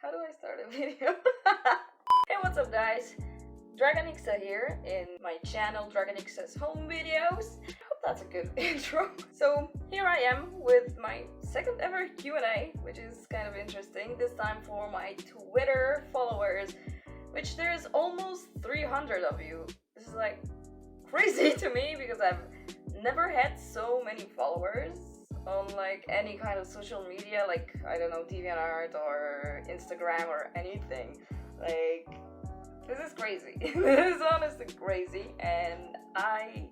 How do I start a video? Hey, what's up guys? Dragonixa here in my channel Dragonixa's Home Videos. I hope that's a good intro. So here I am with my second ever Q&A, which is kind of interesting. This time for my Twitter followers, which there's almost 300 of you. This is like crazy to me because I've never had so many followers on like any kind of social media, like I don't know, DeviantArt or Instagram or anything. Like, this is crazy. This is honestly crazy, and I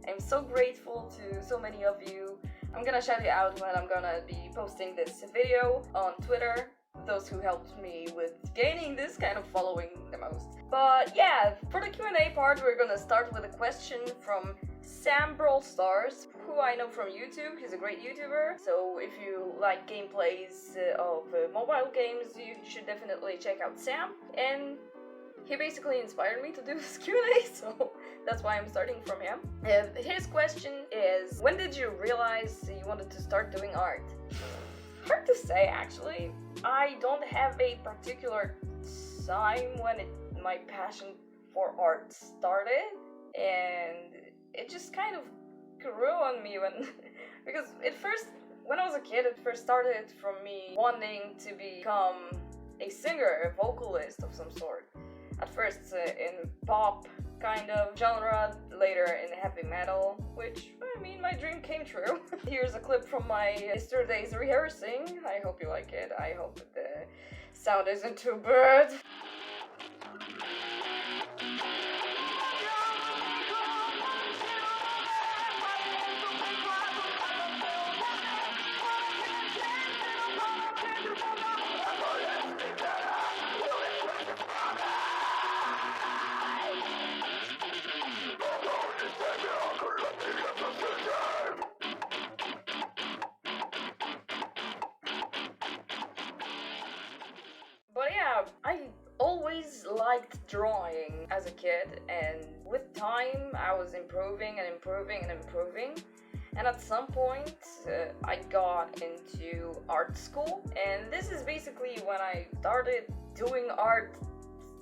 am so grateful to so many of you. I'm gonna shout you out when I'm gonna be posting this video on Twitter, those who helped me with gaining this kind of following the most. But yeah, for the Q&A part, we're gonna start with a question from Sam Brawl Stars, who I know from YouTube. He's a great YouTuber, so if you like gameplays of mobile games, you should definitely check out Sam. And he basically inspired me to do this Q&A, so that's why I'm starting from him. And his question is, when did you realize you wanted to start doing art? Hard to say, actually. I don't have a particular time when my passion for art started, and it just kind of grew on me because when I was a kid, it first started from me wanting to become a singer, a vocalist of some sort. At first in pop kind of genre, later in heavy metal, which, I mean, my dream came true. Here's a clip from my yesterday's rehearsing. I hope you like it. I hope the sound isn't too bad. But yeah, I always liked drawing as a kid, and with time I was improving and improving and improving. And at some point I got into art school, and this is basically when I started doing art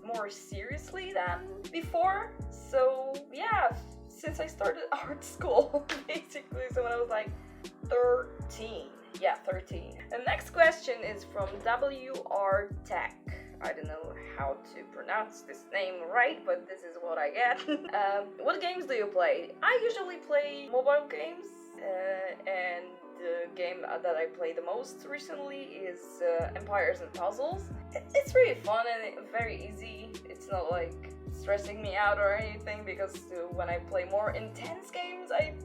more seriously than before. So yeah, since I started art school basically, so when I was like 13. Yeah, 13. The next question is from WR Tech. I don't know how to pronounce this name right, but this is what I get. What games do you play? I usually play mobile games, and the game that I play the most recently is Empires and Puzzles. It's really fun and very easy. It's not like stressing me out or anything, because when I play more intense games, I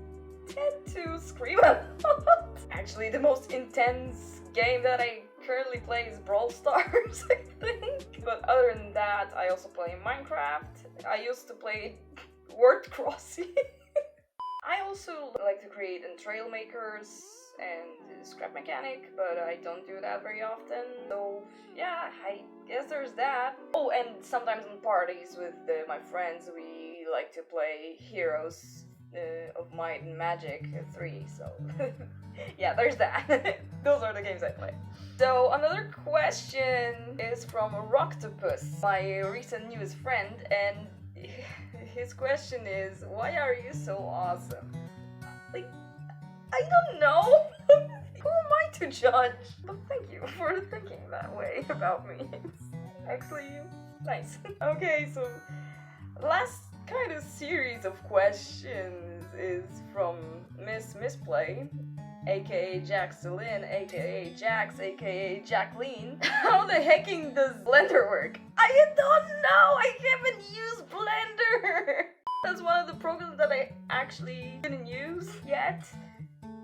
tend to scream a lot. Actually, the most intense game that I currently play is Brawl Stars, I think. But other than that, I also play Minecraft. I used to play Word Crossing. I also like to create in Trailmakers and Scrap Mechanic, but I don't do that very often. So yeah, I guess there's that. Oh, and sometimes in parties with my friends, we like to play Heroes of Might and Magic 3, so yeah, there's that. Those are the games I play. So another question is from Roctopus, my recent newest friend, and his question is, why are you so awesome? Like, I don't know. Who am I to judge? But thank you for thinking that way about me. It's actually nice. Okay, so last kind of series of questions is from Miss Misplay, aka Jaxeline, aka Jax, aka Jacqueline. How the hecking does Blender work? I don't know! I haven't used Blender! That's one of the programs that I actually didn't use yet.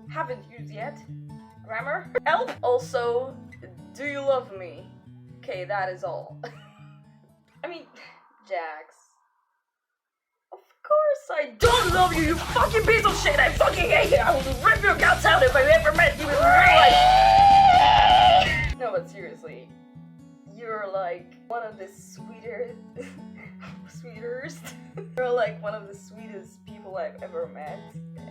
Haven't used yet. Grammar? Help! Also, do you love me? Okay, that is all. I mean, Jax. Of course I don't love you, you fucking piece of shit! I fucking hate it! I will rip your guts out if I ever met you in real life! No, but seriously, you're like one of the sweetest. You're like one of the sweetest people I've ever met,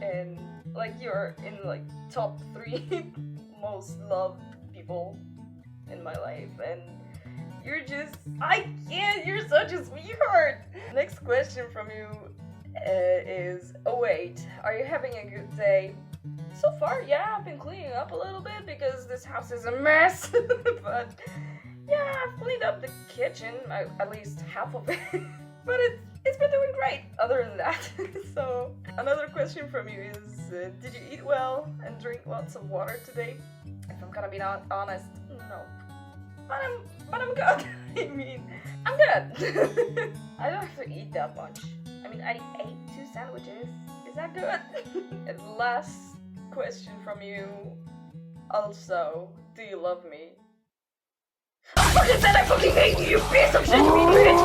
and like you're in like top 3 most loved people in my life, and I can't, you're such a sweetheart. Next question from you is, oh wait, are you having a good day? So far, yeah, I've been cleaning up a little bit because this house is a mess. But yeah, I've cleaned up the kitchen, at least half of it. But it's been doing great other than that. So another question from you is, did you eat well and drink lots of water today? If I'm gonna be honest, no. But I'm good. I mean, I'm good. I don't have to eat that much. I mean, I ate 2 sandwiches. Is that good? And last question from you, also, do you love me? I fucking said I fucking hate you, you piece of shit, you bitch!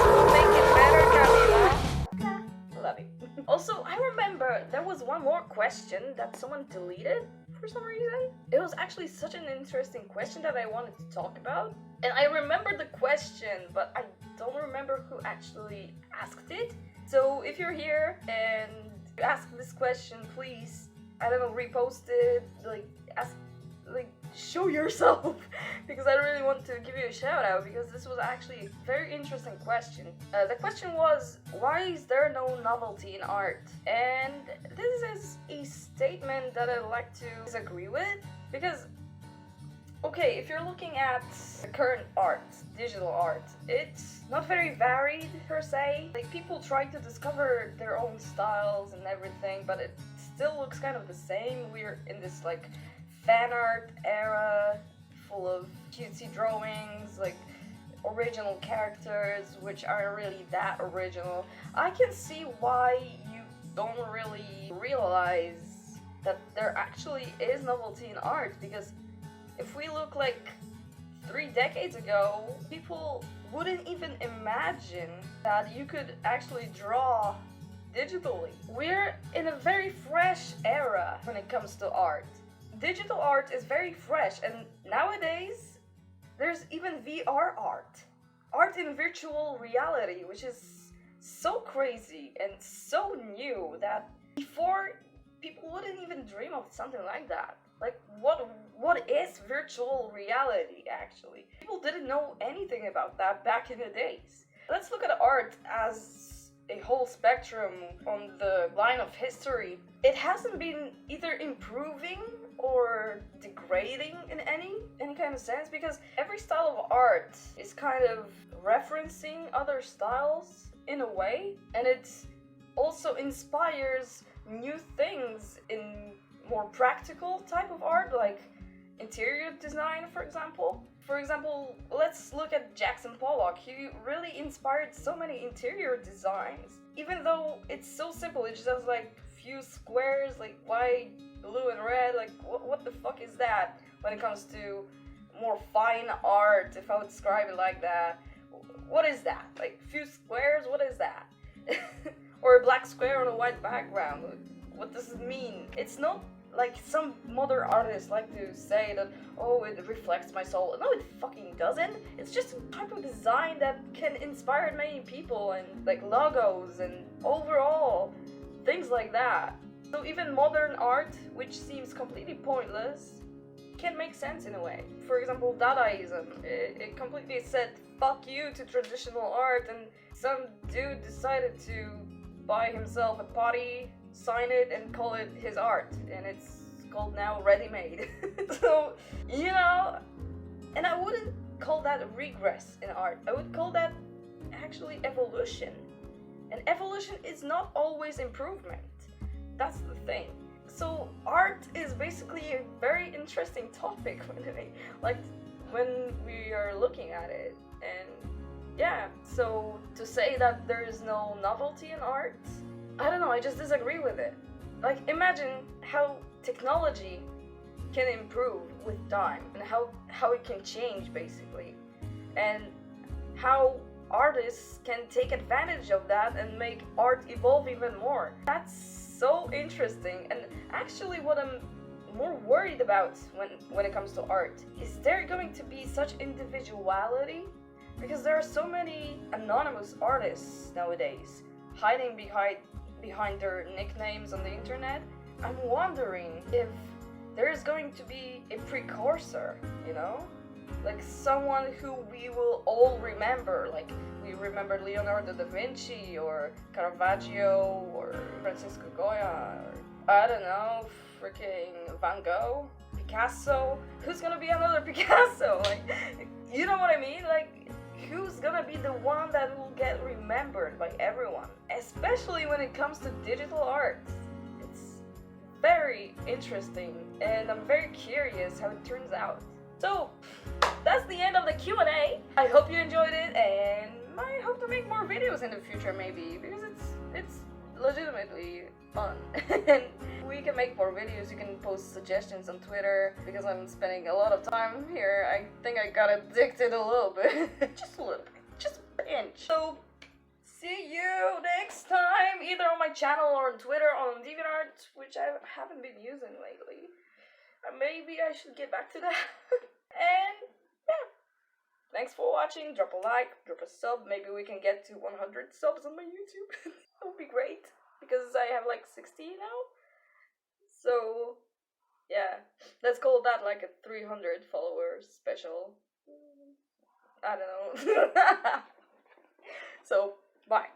Will make it better, Camila. Love you. Also, I remember there was one more question that someone deleted for some reason. It was actually such an interesting question that I wanted to talk about. And I remember the question, but I don't remember who actually asked it. So if you're here and you ask this question, please, I don't know, repost it, show yourself. Because I really want to give you a shout out, because this was actually a very interesting question. The question was, why is there no novelty in art? And this is a statement that I'd like to disagree with, because okay, if you're looking at current art, digital art, it's not very varied per se. Like, people try to discover their own styles and everything, but it still looks kind of the same. We're in this like fan art era full of cutesy drawings, like original characters which aren't really that original. I can see why you don't really realize that there actually is novelty in art, because if we look like 3 decades ago, people wouldn't even imagine that you could actually draw digitally. We're in a very fresh era when it comes to art. Digital art is very fresh, and nowadays there's even VR art. Art in virtual reality, which is so crazy and so new that before people wouldn't even dream of something like that. Like, what is virtual reality actually? People didn't know anything about that back in the days. Let's look at art as a whole spectrum on the line of history. It hasn't been either improving or degrading in any kind of sense, because every style of art is kind of referencing other styles in a way, and it also inspires new things in more practical type of art, like interior design, for example. For example, let's look at Jackson Pollock. He really inspired so many interior designs, even though it's so simple. It's just like few squares, like white, blue, and red. Like, what the fuck is that when it comes to more fine art, if I would describe it like that? What is that? Like, few squares? What is that? Or a black square on a white background? What does it mean? It's not like some modern artists like to say that, oh, it reflects my soul. No, it fucking doesn't. It's just a type of design that can inspire many people, and like logos and overall things like that. So even modern art, which seems completely pointless, can make sense in a way. For example, Dadaism, it completely said fuck you to traditional art, and some dude decided to buy himself a potty, sign it, and call it his art, and it's called now ready-made. So, you know, and I wouldn't call that regress in art. I would call that actually evolution. And evolution is not always improvement. That's the thing. So art is basically a very interesting topic when we are looking at it. And yeah, so to say that there is no novelty in art, I don't know, I just disagree with it. Like, imagine how technology can improve with time, and how it can change basically, and how artists can take advantage of that and make art evolve even more. That's so interesting. And actually what I'm more worried about when it comes to art is there going to be such individuality, because there are so many anonymous artists nowadays hiding behind their nicknames on the internet. I'm wondering if there is going to be a precursor, you know? like someone who we will all remember. Like we remember Leonardo da Vinci or Caravaggio or Francisco Goya or I don't know, freaking Van Gogh, Picasso. Who's gonna be another Picasso? Like, you know what I mean? Like, who's gonna be the one that will get remembered by everyone? Especially when it comes to digital art. It's very interesting, and I'm very curious how it turns out. So, that's the end of the Q&A. I hope you enjoyed it, and I hope to make more videos in the future, maybe, because it's legitimately fun. And we can make more videos. You can post suggestions on Twitter, because I'm spending a lot of time here. I think I got addicted a little bit. Just a little bit. Just a pinch. So, see you next time, either on my channel or on Twitter or on DeviantArt, which I haven't been using lately. Maybe I should get back to that. And yeah, thanks for watching. Drop a like, drop a sub. Maybe we can get to 100 subs on my YouTube. That would be great, because I have like 60 now. So yeah, let's call that like a 300 followers special. I don't know. So bye.